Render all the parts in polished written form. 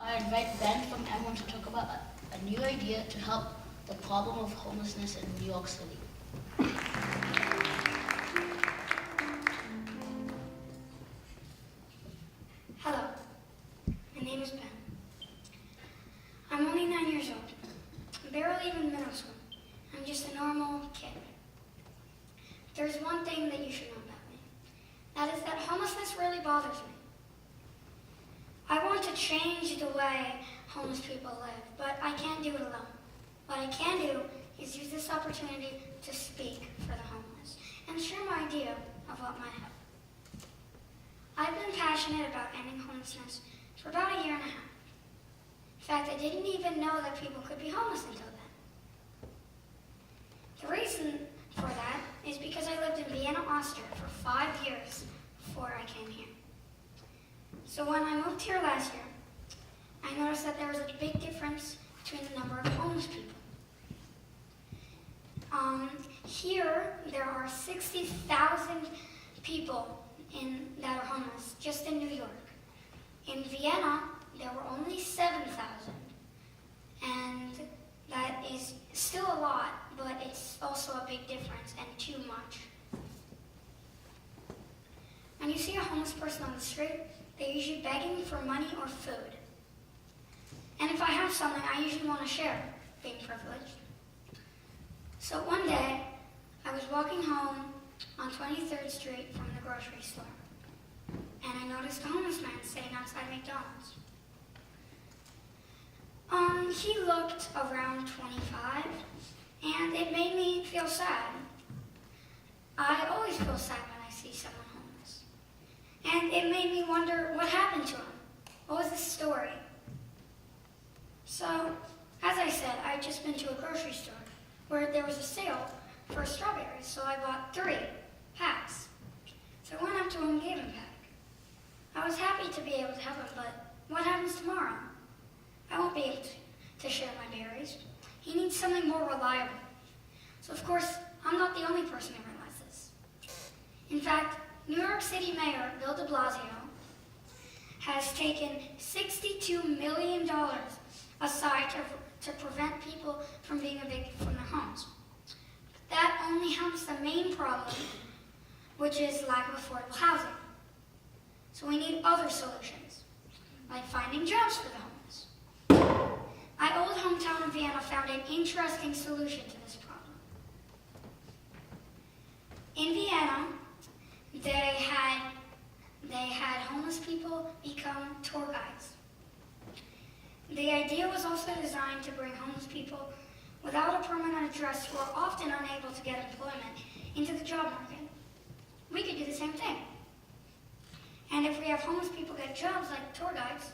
I invite Ben from M1 to talk about a new idea to help the problem of homelessness in New York City. Hello, my name is Ben. I'm only 9 years old. I'm barely even in middle school. I'm just a normal kid. There's one thing that you should know about me. That is that homelessness really bothers me. I want to change the way homeless people live, but I can't do it alone. What I can do is use this opportunity to speak for the homeless and share my idea of what might help. I've been passionate about ending homelessness for about a year and a half. In fact, I didn't even know that people could be homeless until then. The reason for that is because I lived in Vienna, Austria for 5 years before I came here. So when I moved here last year, I noticed that there was a big difference between the number of homeless people. Here, there are 60,000 people that are homeless just in New York. In Vienna, there were only 7,000, and that is still a lot, but it's also a big difference and too much. When you see a homeless person on the street, they're usually begging for money or food. And if I have something, I usually want to share, being privileged. So one day, I was walking home on 23rd Street from the grocery store, and I noticed a homeless man sitting outside McDonald's. He looked around 25, and it made me feel sad. I always feel sad when I see someone homeless. And it made me wonder what happened to him. What was the story? So, as I said, I'd just been to a grocery store where there was a sale for strawberries, so I bought 3 packs. So I went up to him and gave him a pack. I was happy to be able to help him, but what happens tomorrow? I won't be able to share my berries. He needs something more reliable. So of course, I'm not the only person who realized this. In fact, New York City Mayor Bill de Blasio has taken $62 million aside to prevent people from being evicted from their homes. But that only helps the main problem, which is lack of affordable housing. So we need other solutions, like finding jobs for the homeless. My old hometown of Vienna found an interesting solution to this problem. In Vienna, they had homeless people become tour guides. The idea was also designed to bring homeless people without a permanent address who are often unable to get employment into the job market. We could do the same thing. And if we have homeless people get jobs like tour guides,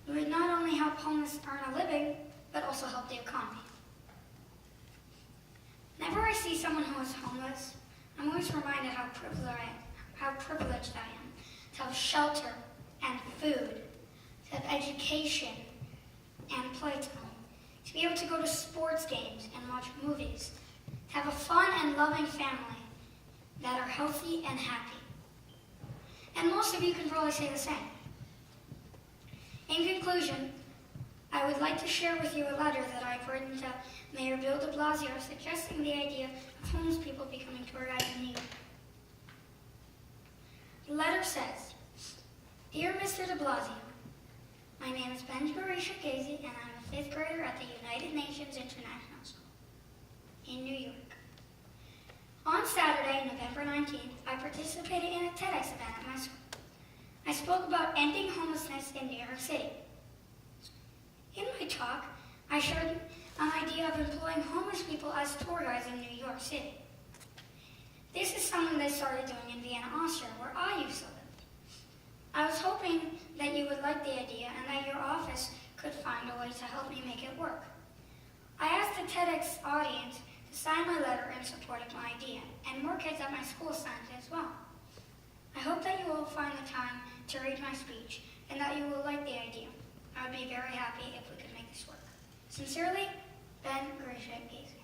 we would not only help homeless earn a living, but also help the economy. Whenever I see someone who is homeless, I'm always reminded how privileged I am to have shelter and food, to have education and playtime, to be able to go to sports games and watch movies, to have a fun and loving family that are healthy and happy. And most of you can probably say the same. In conclusion, I would like to share with you a letter that I've written to Mayor Bill de Blasio suggesting the idea of homeless people becoming tour guides in New York. The letter says, "Dear Mr. de Blasio, my name is Gorisek-Gazze, and I'm a 5th grader at the United Nations International School in New York. On Saturday, November 19th, I participated in a TEDx event at my school. I spoke about ending homelessness in New York City. In my talk, I shared an idea of employing homeless people as tour guides in New York City. This is something they started doing in Vienna, Austria, where I used to live. I was hoping that you would like the idea and that your office could find a way to help me make it work. I asked the TEDx audience to sign my letter in support of my idea, and more kids at my school signed it as well. I hope that you will find the time to read my speech and that you will like the idea. I would be very happy if we could make this work. Sincerely, Ben Gorisek-Gazze."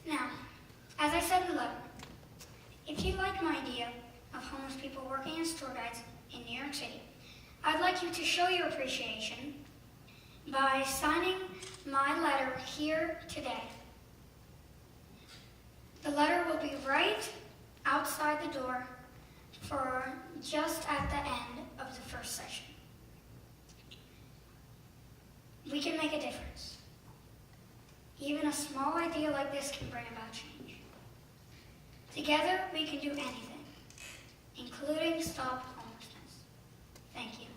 Now, as I said in the letter, if you like my idea of homeless people working as tour guides in New York City. I'd like you to show your appreciation by signing my letter here today. The letter will be right outside the door for just at the end of the first session. We can make a difference. Even a small idea like this can bring about change. Together, we can do anything, including stop homelessness. Thank you.